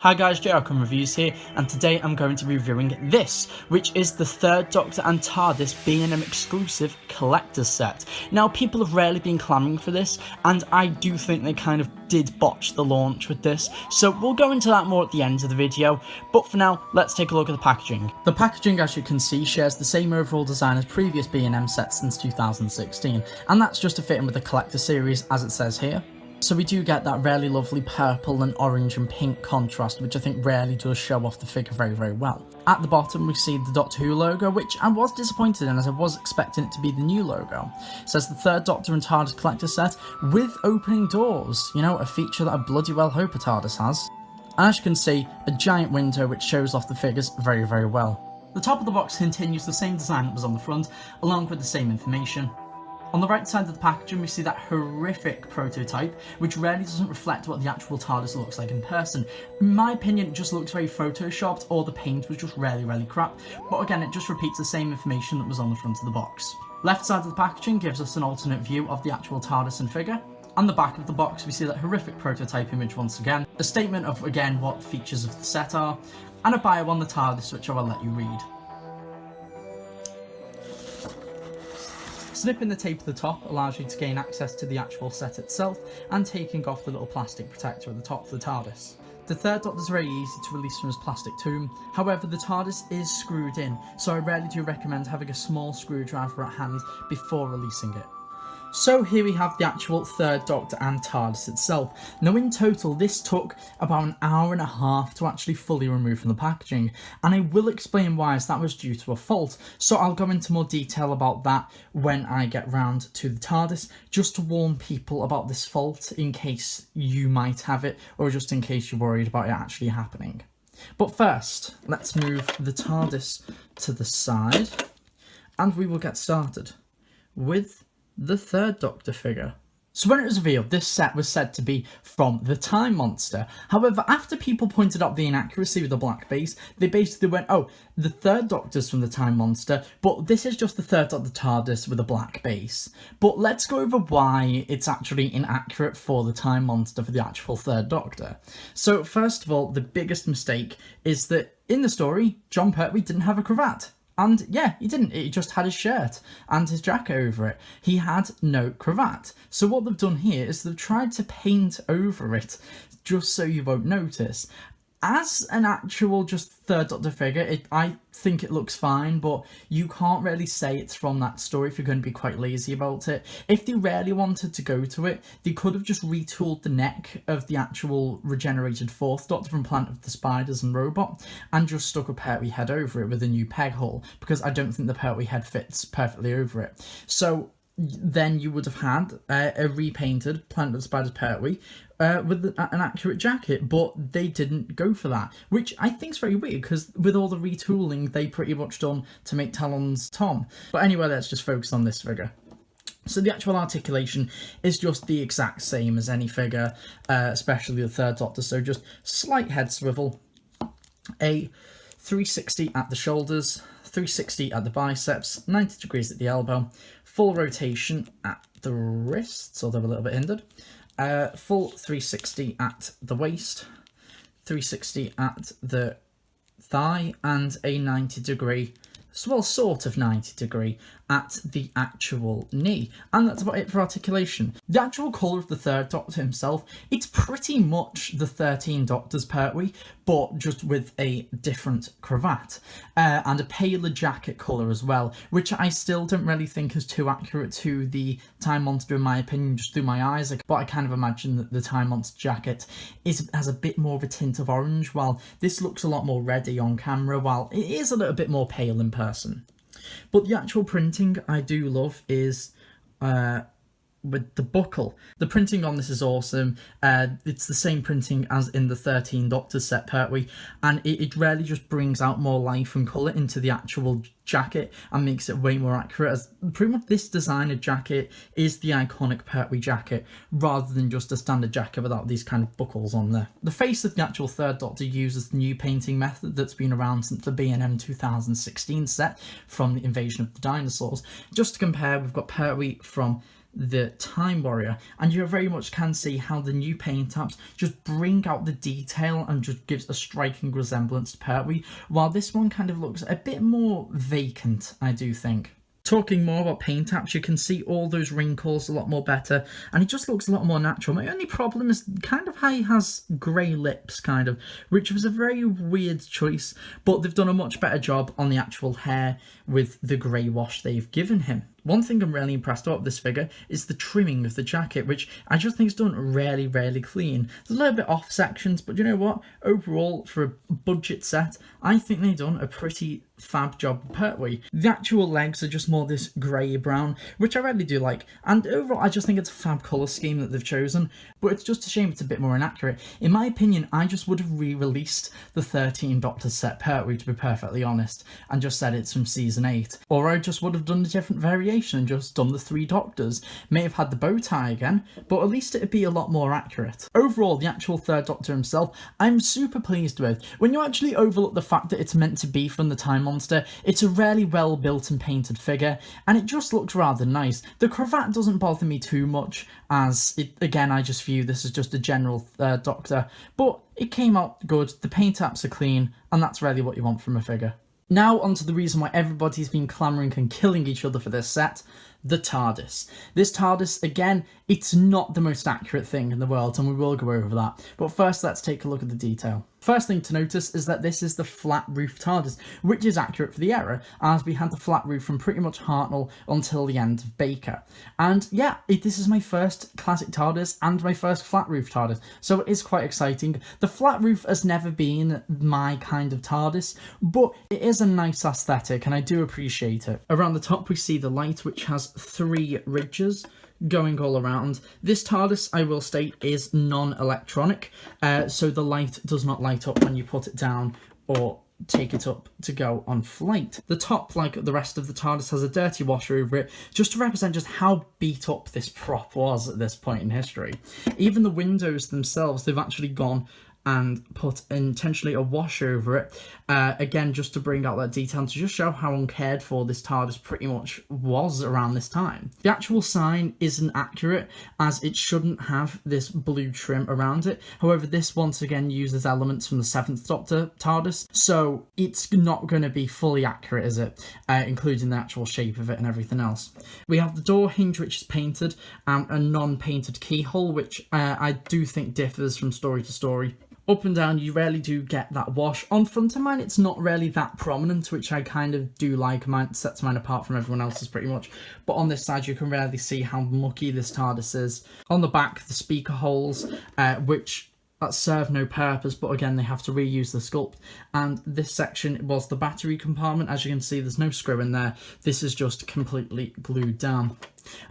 Hi guys, JRCom Reviews here, and today I'm going to be reviewing this, which is the Third Doctor and TARDIS B&M exclusive collector's set. Now, people have rarely been clamouring for this, and I do think they kind of did botch the launch with this, so we'll go into that more at the end of the video, but for now, let's take a look at the packaging. The packaging, as you can see, shares the same overall design as previous B&M sets since 2016, and that's just to fit in with the collector series, as it says here. So we do get that really lovely purple and orange and pink contrast, which I think rarely does show off the figure very well. At the bottom we see the Doctor Who logo, which I was disappointed in as I was expecting it to be the new logo. It says the Third Doctor and TARDIS collector set with opening doors, you know, a feature that I bloody well hope a TARDIS has. And as you can see, a giant window which shows off the figures very well. The top of the box continues the same design that was on the front, along with the same information. On the right side of the packaging we see that horrific prototype, which rarely doesn't reflect what the actual TARDIS looks like in person. In my opinion, it just looks very photoshopped, or the paint was just really crap, but again it just repeats the same information that was on the front of the box. Left side of the packaging gives us an alternate view of the actual TARDIS and figure. On the back of the box we see that horrific prototype image once again, a statement of again what features of the set are, and a bio on the TARDIS which I will let you read. Snipping the tape at the top allows you to gain access to the actual set itself, and taking off the little plastic protector at the top for the TARDIS. The Third Doctor is very easy to release from his plastic tomb, however the TARDIS is screwed in, so I rarely do recommend having a small screwdriver at hand before releasing it. So here we have the actual Third Doctor and TARDIS itself. Now in total this took about an hour and a half to actually fully remove from the packaging, and I will explain why, as that was due to a fault, so I'll go into more detail about that when I get round to the TARDIS, just to warn people about this fault in case you might have it, or just in case you're worried about it actually happening. But first, let's move the TARDIS to the side, and we will get started with the Third Doctor figure. So when it was revealed, this set was said to be from the Time Monster. However, after people pointed out the inaccuracy with the black base, they basically went, oh, the Third Doctor's from the Time Monster, but this is just the Third Doctor TARDIS with a black base. But let's go over why it's actually inaccurate for the Time Monster for the actual Third Doctor. So first of all, the biggest mistake is that in the story, Jon Pertwee didn't have a cravat. And yeah, he didn't, he just had his shirt and his jacket over it. He had no cravat. So what they've done here is they've tried to paint over it just so you won't notice. As an actual just Third Doctor figure, I think it looks fine, but you can't really say it's from that story if you're going to be quite lazy about it. If they really wanted to go to it, they could have just retooled the neck of the actual regenerated Fourth Doctor from Planet of the Spiders and Robot, and just stuck a Pertwee head over it with a new peg hole, because I don't think the Pertwee head fits perfectly over it. So then you would have had a repainted Planet of the Spiders Pertwee with an accurate jacket, but they didn't go for that, which I think is very weird, because with all the retooling they pretty much done to make Talon's Tom. But anyway, let's just focus on this figure. So the actual articulation is just the exact same as any figure, especially the Third Doctor, so just slight head swivel, a 360 at the shoulders, 360 at the biceps, 90 degrees at the elbow, full rotation at the wrists, although a little bit hindered, full 360 at the waist, 360 at the thigh, and a 90 degree, well, sort of 90 degree at the actual knee. And that's about it for articulation. The actual colour of the Third Doctor himself, it's pretty much the 13 Doctor's Pertwee, but just with a different cravat, and a paler jacket colour as well, which I still don't really think is too accurate to the Time Monster in my opinion, just through my eyes, but I kind of imagine that the Time Monster jacket has a bit more of a tint of orange, while this looks a lot more reddy on camera, while it is a little bit more pale in person. But the actual printing I do love is with the buckle. The printing on this is awesome. It's the same printing as in the 13 Doctors set Pertwee, and it really just brings out more life and colour into the actual jacket and makes it way more accurate, as pretty much this designer jacket is the iconic Pertwee jacket, rather than just a standard jacket without these kind of buckles on there. The face of the actual Third Doctor uses the new painting method that's been around since the B&M 2016 set from the Invasion of the Dinosaurs. Just to compare, we've got Pertwee from the Time Warrior, and you very much can see how the new paint apps just bring out the detail and just gives a striking resemblance to Pertwee, while this one kind of looks a bit more vacant, I do think. Talking more about paint apps, you can see all those wrinkles a lot more better, and it just looks a lot more natural. My only problem is kind of how he has grey lips, kind of, which was a very weird choice, but they've done a much better job on the actual hair with the grey wash they've given him. One thing I'm really impressed about this figure is the trimming of the jacket, which I just think is done really, really clean. There's a little bit off sections, but you know what? Overall, for a budget set, I think they've done a pretty fab job with Pertwee. The actual legs are just more this grey-brown, which I really do like, and overall I just think it's a fab colour scheme that they've chosen, but it's just a shame it's a bit more inaccurate. In my opinion, I just would have re-released the 13 Doctors set Pertwee, to be perfectly honest, and just said it's from season 8, or I just would have done a different variation and just done the 3 Doctors. May have had the bow tie again, but at least it'd be a lot more accurate. Overall, the actual third Doctor himself, I'm super pleased with. When you actually overlook the fact that it's meant to be from the Time Monster, it's a really well built and painted figure, and it just looks rather nice. The cravat doesn't bother me too much, as it, again, I just view this as just a general third Doctor, but it came out good, the paint apps are clean, and that's really what you want from a figure. Now onto the reason why everybody's been clamouring and killing each other for this set, the TARDIS. This TARDIS, again, it's not the most accurate thing in the world, and we will go over that. But first, let's take a look at the detail. First thing to notice is that this is the flat roof TARDIS, which is accurate for the era, as we had the flat roof from pretty much Hartnell until the end of Baker. And yeah, this is my first classic TARDIS and my first flat roof TARDIS, so it is quite exciting. The flat roof has never been my kind of TARDIS, but it is a nice aesthetic and I do appreciate it. Around the top we see the light, which has 3 ridges going all around. This TARDIS, I will state, is non-electronic, so the light does not light up when you put it down or take it up to go on flight. The top, like the rest of the TARDIS, has a dirty washer over it, just to represent just how beat up this prop was at this point in history. Even the windows themselves, they've actually gone and put intentionally a wash over it, again just to bring out that detail and to just show how uncared for this TARDIS pretty much was around this time. The actual sign isn't accurate, as it shouldn't have this blue trim around it. However, this once again uses elements from the 7th Doctor TARDIS, so it's not going to be fully accurate, is it? Including the actual shape of it and everything else. We have the door hinge, which is painted, and a non-painted keyhole, which I do think differs from story to story. Up and down, you rarely do get that wash. On front of mine, it's not really that prominent, which I kind of do like. Mine sets mine apart from everyone else's pretty much. But on this side, you can really see how mucky this TARDIS is. On the back, the speaker holes, which serve no purpose, but again, they have to reuse the sculpt. And this section was the battery compartment. As you can see, there's no screw in there. This is just completely glued down.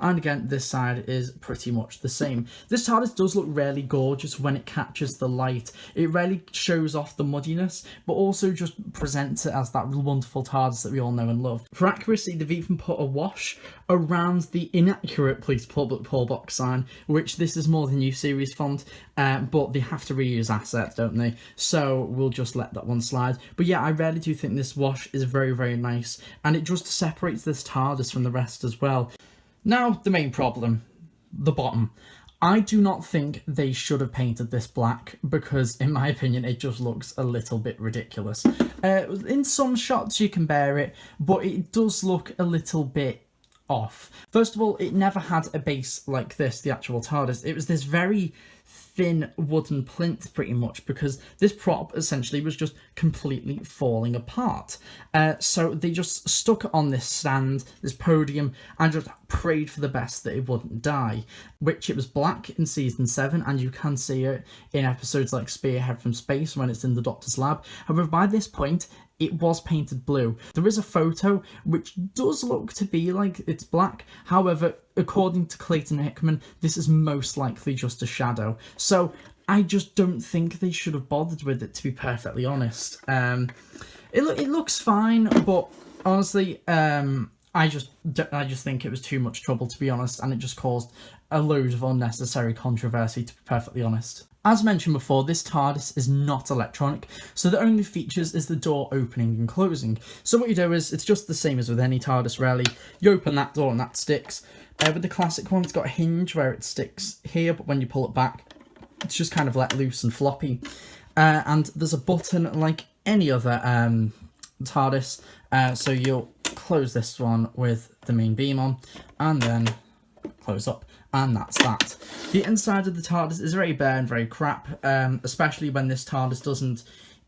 And again, this side is pretty much the same. This TARDIS does look really gorgeous when it catches the light. It really shows off the muddiness, but also just presents it as that wonderful TARDIS that we all know and love. For accuracy, they've even put a wash around the inaccurate Please Public Pull Box sign, which this is more the new series font, but they have to reuse assets, don't they? So we'll just let that one slide. But yeah, I really do think this wash is very, very nice, and it just separates this TARDIS from the rest as well. Now, the main problem, the bottom. I do not think they should have painted this black, because in my opinion it just looks a little bit ridiculous. In some shots you can bear it, but it does look a little bit off. First of all, it never had a base like this, the actual TARDIS. It was this very thin wooden plinth pretty much, because this prop essentially was just completely falling apart. So they just stuck it on this stand, this podium, and just prayed for the best that it wouldn't die, which it was black in season 7, and you can see it in episodes like Spearhead from Space when it's in the Doctor's lab. However, by this point, it was painted blue. There is a photo which does look to be like it's black. However, according to Clayton Hickman, this is most likely just a shadow. So I just don't think they should have bothered with it, to be perfectly honest. It looks fine, but honestly, I just think it was too much trouble, to be honest, and it just caused a load of unnecessary controversy, to be perfectly honest. As mentioned before, this TARDIS is not electronic, so the only features is the door opening and closing. So what you do is, it's just the same as with any TARDIS really. You open that door and that sticks. With the classic one, it's got a hinge where it sticks here, but when you pull it back, it's just kind of let loose and floppy. And there's a button like any other TARDIS, so you'll close this one with the main beam on, and then close up, and that's that. The inside of the TARDIS is very bare and very crap, especially when this TARDIS doesn't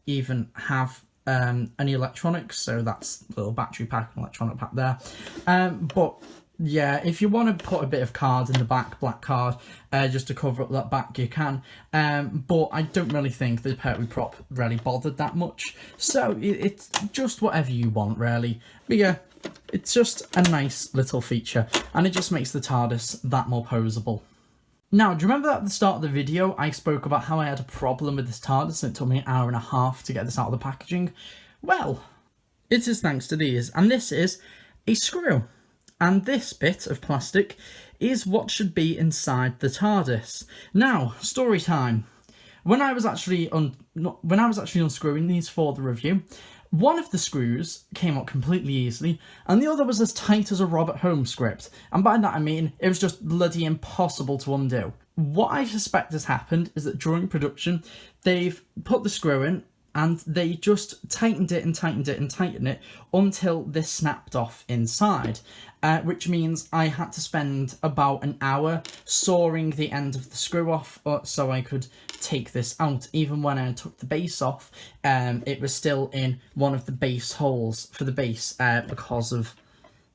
even have any electronics, so that's a little battery pack and electronic pack there. But yeah, if you want to put a bit of card in the back, black card, just to cover up that back, you can. But I don't really think the Pertwee prop really bothered that much. So it's just whatever you want, really. But yeah, it's just a nice little feature, and it just makes the TARDIS that more poseable. Now, do you remember at the start of the video, I spoke about how I had a problem with this TARDIS and it took me an hour and a half to get this out of the packaging? Well, it is thanks to these, and this is a screw. And this bit of plastic is what should be inside the TARDIS. Now, story time. When I was actually unscrewing these for the review, one of the screws came out completely easily, and the other was as tight as a Robert Holmes script. And by that I mean, it was just bloody impossible to undo. What I suspect has happened is that during production, they've put the screw in, and they just tightened it and tightened it and tightened it until this snapped off inside. Which means I had to spend about an hour sawing the end of the screw off so I could take this out. Even when I took the base off, it was still in one of the base holes for the base because of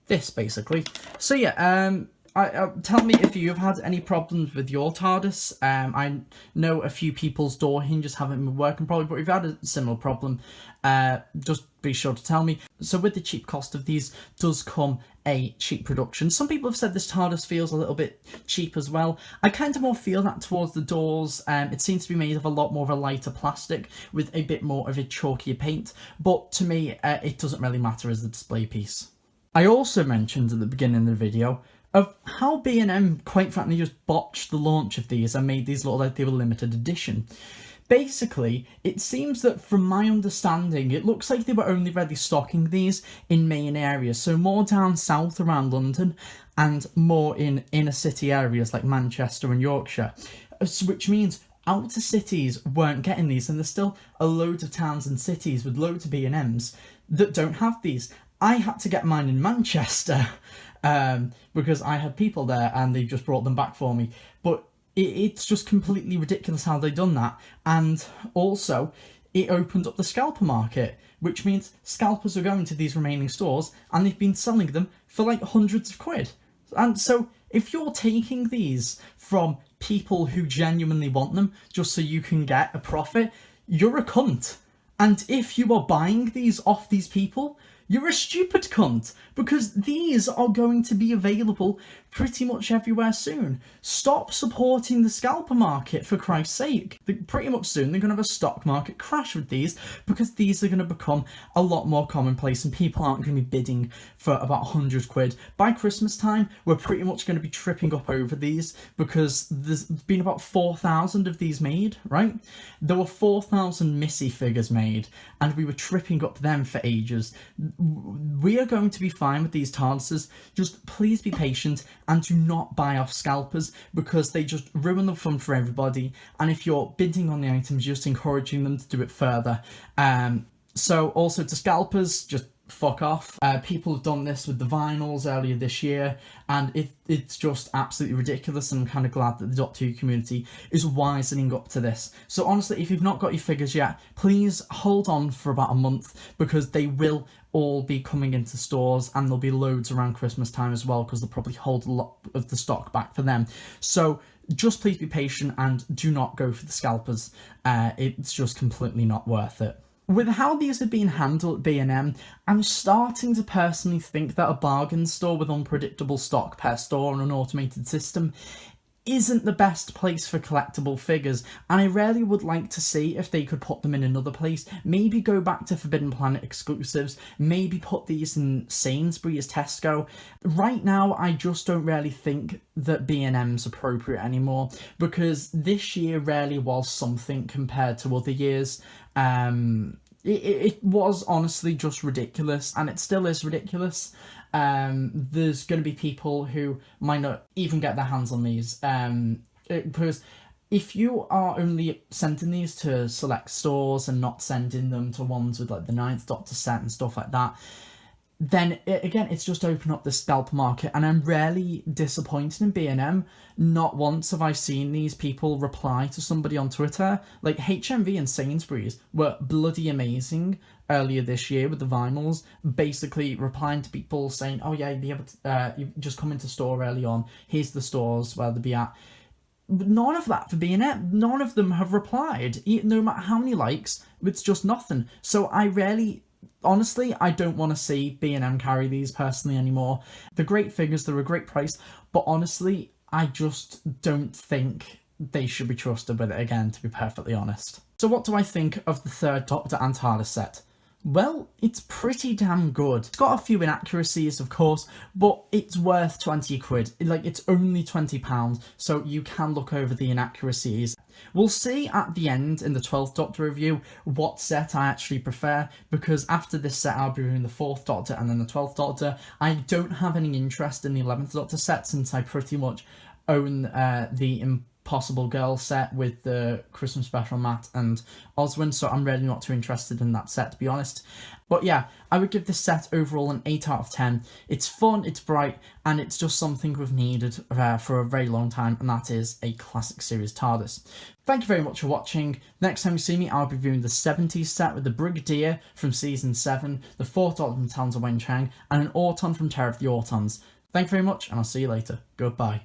this, basically. So yeah, tell me if you've had any problems with your TARDIS. I know a few people's door hinges haven't been working probably, but if you've had a similar problem, just be sure to tell me. So with the cheap cost of these does come a cheap production. Some people have said this TARDIS feels a little bit cheap as well. I kind of more feel that towards the doors. It seems to be made of a lot more of a lighter plastic with a bit more of a chalkier paint, but to me it doesn't really matter as a display piece. I also mentioned at the beginning of the video of how B&M quite frankly just botched the launch of these and made these look like they were limited edition. Basically, it seems that from my understanding, it looks like they were only really stocking these in main areas, so more down south around London and more in inner city areas like Manchester and Yorkshire, which means outer cities weren't getting these, and there's still a load of towns and cities with loads of B&Ms that don't have these. I had to get mine in Manchester because I had people there and they just brought them back for me, but it's just completely ridiculous how they've done that. And also, it opened up the scalper market, which means scalpers are going to these remaining stores and they've been selling them for like hundreds of quid. And so if you're taking these from people who genuinely want them just so you can get a profit, you're a cunt. And if you are buying these off these people, you're a stupid cunt, because these are going to be available pretty much everywhere soon. Stop supporting the scalper market, for Christ's sake. Pretty much soon they're going to have a stock market crash with these, because these are going to become a lot more commonplace and people aren't going to be bidding for about 100 quid. By Christmas time, we're pretty much going to be tripping up over these, because there's been about 4,000 of these made, right? There were 4,000 Missy figures made, and we were tripping up them for ages. We are going to be fine with these TARDISes. Just please be patient and do not buy off scalpers, because they just ruin the fun for everybody, and if you're bidding on the items, you're just encouraging them to do it further. So also to scalpers, just fuck off. People have done this with the vinyls earlier this year, and it's just absolutely ridiculous, and I'm kind of glad that the Doctor Who community is wisening up to this. So honestly, if you've not got your figures yet, please hold on for about a month, because they will all be coming into stores, and there'll be loads around Christmas time as well, because they'll probably hold a lot of the stock back for them. So just please be patient and do not go for the scalpers. It's just completely not worth it. With how these have been handled at B&M, I'm starting to personally think that a bargain store with unpredictable stock per store and an automated system isn't the best place for collectible figures, and I really would like to see if they could put them in another place. Maybe go back to Forbidden Planet exclusives, maybe put these in Sainsbury's, Tesco. Right now, I just don't really think that B&M's appropriate anymore, because this year really was something compared to other years. It was honestly just ridiculous, and it still is ridiculous. There's going to be people who might not even get their hands on these, because if you are only sending these to select stores and not sending them to ones with like the 9th Doctor set and stuff like that, then again, it's just opened up the scalp market, and I'm really disappointed in B&M. Not once have I seen these people reply to somebody on Twitter. Like, HMV and Sainsbury's were bloody amazing earlier this year with the vinyls, basically replying to people saying, oh yeah, you'd be able to, you just come into store early on, here's the stores where they'll be at. None of that for B&M. None of them have replied. No matter how many likes, it's just nothing. So honestly, I don't want to see B&M carry these personally anymore. They're great figures, they're a great price, but honestly, I just don't think they should be trusted with it again, to be perfectly honest. So what do I think of the 3rd Doctor and TARDIS set? Well, it's pretty damn good. It's got a few inaccuracies, of course, but it's worth 20 quid. Like, it's only £20, so you can look over the inaccuracies. We'll see at the end in the 12th Doctor review what set I actually prefer, because after this set I'll be reviewing the 4th Doctor and then the 12th Doctor. I don't have any interest in the 11th Doctor set, since I pretty much own the Impossible Girl set with the Christmas special Matt and Oswin, so I'm really not too interested in that set, to be honest. But yeah, I would give this set overall an 8 out of 10. It's fun, it's bright, and it's just something we've needed for a very long time, and that is a classic series TARDIS. Thank you very much for watching. Next time you see me, I'll be reviewing the 70s set with the Brigadier from Season 7, the 4th Doctor from Talons of Wen Chang, and an Auton from Terror of the Autons. Thank you very much, and I'll see you later. Goodbye.